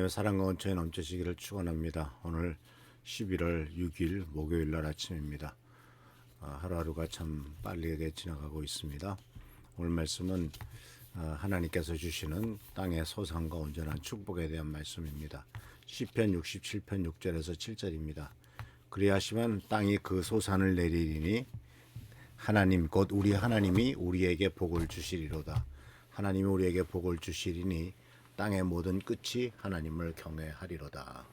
하나님의 사랑과 원천에 넘치시기를 축원합니다. 오늘 11월 6일 목요일 날 아침입니다. 하루하루가 참 빠르게 지나가고 있습니다. 오늘 말씀은 하나님께서 주시는 땅의 소산과 온전한 축복에 대한 말씀입니다. 시편 67편 6절에서 7절입니다. 그리하시면 땅이 그 소산을 내리리니 하나님 곧 우리 하나님이 우리에게 복을 주시리로다. 하나님이 우리에게 복을 주시리니 땅의 모든 끝이 하나님을 경외하리로다.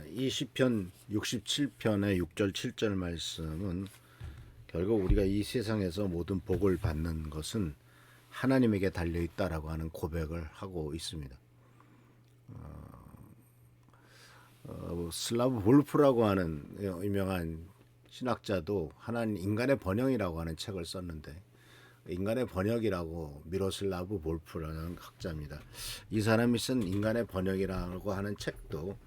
이 시편 67편의 6절 7절 말씀은 결국 우리가 이 세상에서 모든 복을 받는 것은 하나님에게 달려있다라고 하는 고백을 하고 있습니다. 슬라브 볼프라고 하는 유명한 신학자도 하나님 인간의 번영이라고 하는 책을 썼는데, 인간의 번역이라고 미로슬라브 볼프라는 학자입니다. 이 사람이 쓴 인간의 번역이라고 하는 책도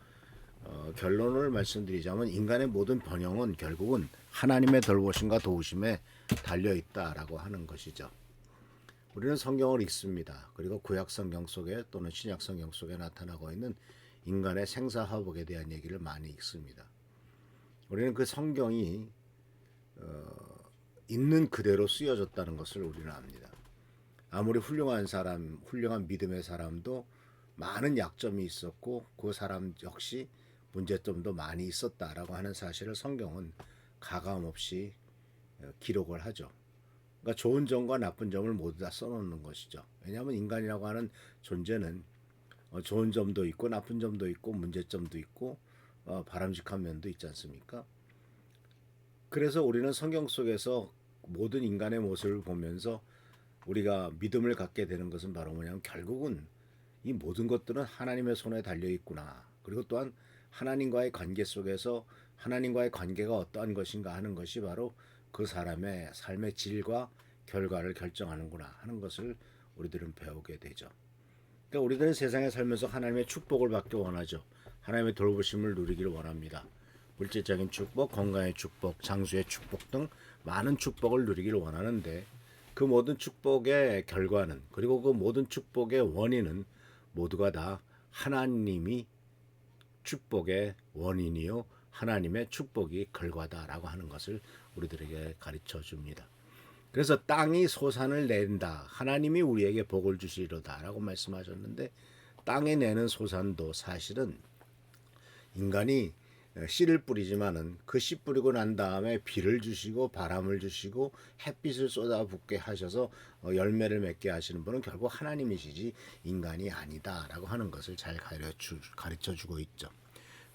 결론을 말씀드리자면 인간의 모든 번영은 결국은 하나님의 돌보심과 도우심에 달려있다라고 하는 것이죠. 우리는 성경을 읽습니다. 그리고 구약 성경 속에 또는 신약 성경 속에 나타나고 있는 인간의 생사화복에 대한 얘기를 많이 읽습니다. 우리는 그 성경이 있는 그대로 쓰여졌다는 것을 우리는 압니다. 아무리 훌륭한 사람, 훌륭한 믿음의 사람도 많은 약점이 있었고 그 사람 역시 문제점도 많이 있었다라고 하는 사실을 성경은 가감없이 기록을 하죠. 그러니까 좋은 점과 나쁜 점을 모두 다 써놓는 것이죠. 왜냐하면 인간이라고 하는 존재는 좋은 점도 있고 나쁜 점도 있고 문제점도 있고 바람직한 면도 있지 않습니까? 그래서 우리는 성경 속에서 모든 인간의 모습을 보면서 우리가 믿음을 갖게 되는 것은 바로 뭐냐면 결국은 이 모든 것들은 하나님의 손에 달려 있구나. 그리고 또한 하나님과의 관계 속에서 하나님과의 관계가 어떠한 것인가 하는 것이 바로 그 사람의 삶의 질과 결과를 결정하는구나 하는 것을 우리들은 배우게 되죠. 그러니까 우리들은 세상에 살면서 하나님의 축복을 받기 원하죠. 하나님의 돌보심을 누리기를 원합니다. 물질적인 축복, 건강의 축복, 장수의 축복 등 많은 축복을 누리기를 원하는데 그 모든 축복의 결과는, 그리고 그 모든 축복의 원인은 모두가 다 하나님이 축복의 원인이요 하나님의 축복이 결과다라고 하는 것을 우리들에게 가르쳐 줍니다. 그래서 땅이 소산을 낸다. 하나님이 우리에게 복을 주시리로다라고 말씀하셨는데, 땅에 내는 소산도 사실은 인간이 씨를 뿌리지만은 그 씨 뿌리고 난 다음에 비를 주시고 바람을 주시고 햇빛을 쏟아붓게 하셔서 열매를 맺게 하시는 분은 결국 하나님이시지 인간이 아니다라고 하는 것을 잘 가르쳐 주고 있죠.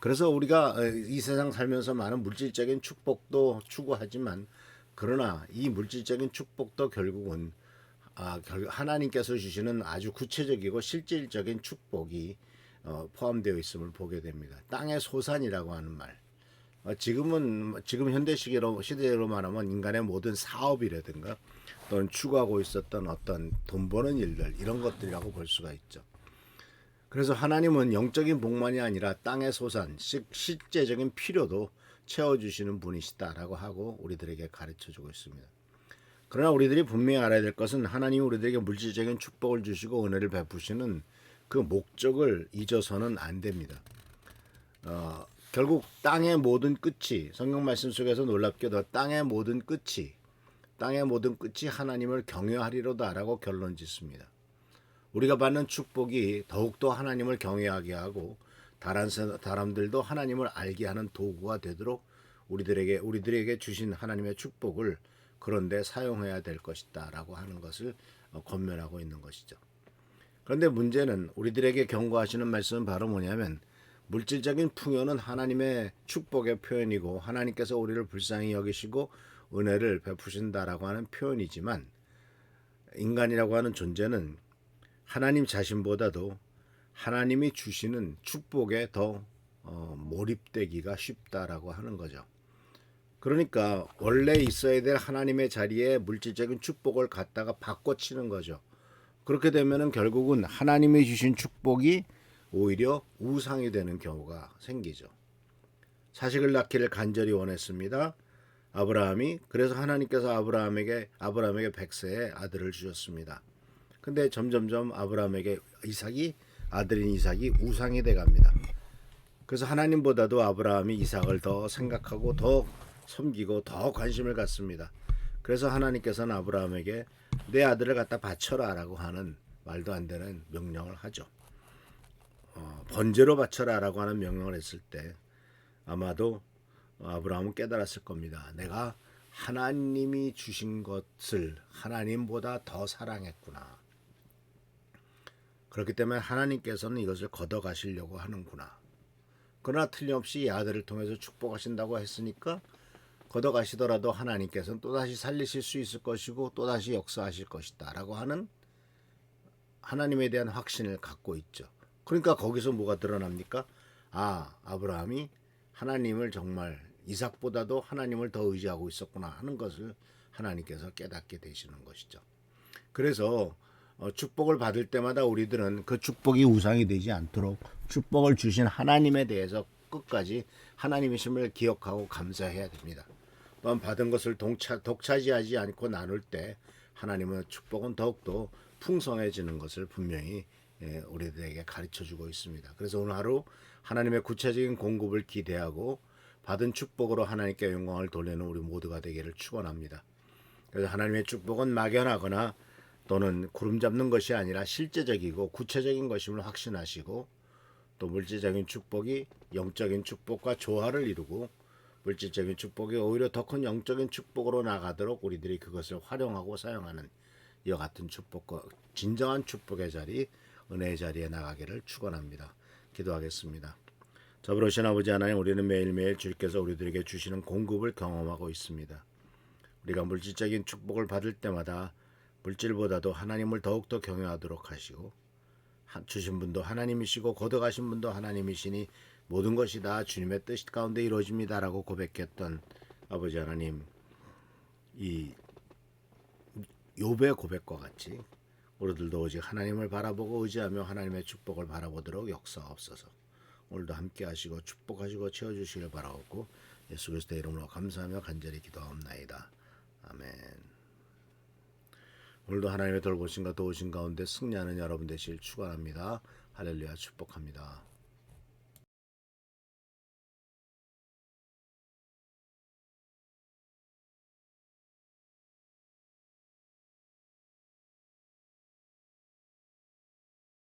그래서 우리가 이 세상 살면서 많은 물질적인 축복도 추구하지만, 그러나 이 물질적인 축복도 결국은 하나님께서 주시는 아주 구체적이고 실질적인 축복이 포함되어 있음을 보게 됩니다. 땅의 소산이라고 하는 말. 지금 현대 시대로 말하면 인간의 모든 사업이라든가 또는 추구하고 있었던 어떤 돈 버는 일들, 이런 것들이라고 볼 수가 있죠. 그래서 하나님은 영적인 복만이 아니라 땅의 소산, 실제적인 필요도 채워주시는 분이시다라고 하고 우리들에게 가르쳐주고 있습니다. 그러나 우리들이 분명히 알아야 될 것은 하나님이 우리들에게 물질적인 축복을 주시고 은혜를 베푸시는 그 목적을 잊어서는 안 됩니다. 결국 땅의 모든 끝이, 성경 말씀 속에서 놀랍게도 땅의 모든 끝이 하나님을 경외하리로다라고 결론 짓습니다. 우리가 받는 축복이 더욱더 하나님을 경외하게 하고 다른 사람들도 하나님을 알게 하는 도구가 되도록 우리들에게 주신 하나님의 축복을 그런데 사용해야 될 것이다라고 하는 것을 권면하고 있는 것이죠. 그런데 문제는 우리들에게 경고하시는 말씀은 바로 뭐냐면, 물질적인 풍요는 하나님의 축복의 표현이고 하나님께서 우리를 불쌍히 여기시고 은혜를 베푸신다라고 하는 표현이지만, 인간이라고 하는 존재는 하나님 자신보다도 하나님이 주시는 축복에 더 몰입되기가 쉽다라고 하는 거죠. 그러니까 원래 있어야 될 하나님의 자리에 물질적인 축복을 갖다가 바꿔치는 거죠. 그렇게 되면은 결국은 하나님이 주신 축복이 오히려 우상이 되는 경우가 생기죠. 자식을 낳기를 간절히 원했습니다. 아브라함이. 그래서 하나님께서 아브라함에게 100세의 아들을 주셨습니다. 근데 점점점 아브라함에게 이삭이 아들인 이삭이 우상이 돼 갑니다. 그래서 하나님보다도 아브라함이 이삭을 더 생각하고 더 섬기고 더 관심을 갖습니다. 그래서 하나님께서는 아브라함에게 내 아들을 갖다 바쳐라라고 하는 말도 안 되는 명령을 하죠. 번제로 바쳐라라고 하는 명령을 했을 때 아마도 아브라함은 깨달았을 겁니다. 내가 하나님이 주신 것을 하나님보다 더 사랑했구나. 그렇기 때문에 하나님께서는 이것을 걷어가시려고 하는구나. 그러나 틀림없이 이 아들을 통해서 축복하신다고 했으니까 걷어가시더라도 하나님께서는 또다시 살리실 수 있을 것이고 또다시 역사하실 것이다 라고 하는 하나님에 대한 확신을 갖고 있죠. 그러니까 거기서 뭐가 드러납니까? 아브라함이 하나님을 정말 이삭보다도 하나님을 더 의지하고 있었구나 하는 것을 하나님께서 깨닫게 되시는 것이죠. 그래서 축복을 받을 때마다 우리들은 그 축복이 우상이 되지 않도록 축복을 주신 하나님에 대해서 끝까지 하나님이심을 기억하고 감사해야 됩니다. 또한 받은 것을 독차지하지 않고 나눌 때 하나님의 축복은 더욱더 풍성해지는 것을 분명히 우리들에게 가르쳐주고 있습니다. 그래서 오늘 하루 하나님의 구체적인 공급을 기대하고 받은 축복으로 하나님께 영광을 돌리는 우리 모두가 되기를 축원합니다. 그래서 하나님의 축복은 막연하거나 또는 구름 잡는 것이 아니라 실제적이고 구체적인 것임을 확신하시고 또 물질적인 축복이 영적인 축복과 조화를 이루고 물질적인 축복이 오히려 더 큰 영적인 축복으로 나가도록 우리들이 그것을 활용하고 사용하는 이와 같은 축복과 진정한 축복의 자리, 은혜의 자리에 나가기를 축원합니다. 기도하겠습니다. 자비로우신 아버지 하나님, 우리는 매일매일 주께서 우리들에게 주시는 공급을 경험하고 있습니다. 우리가 물질적인 축복을 받을 때마다 물질보다도 하나님을 더욱더 경외하도록 하시고 주신 분도 하나님이시고 걷어가신 분도 하나님이시니 모든 것이 다 주님의 뜻 가운데 이루어집니다라고 고백했던 아버지 하나님, 이 욥의 고백과 같이 우리들도 오직 하나님을 바라보고 의지하며 하나님의 축복을 바라보도록 역사하옵소서. 오늘도 함께 하시고 축복하시고 채워주시길 바라옵고 예수 그리스도의 이름으로 감사하며 간절히 기도하옵나이다. 아멘. 오늘도 하나님의 돌보심과 도우심 가운데 승리하는 여러분 되시길 축원합니다. 할렐루야, 축복합니다.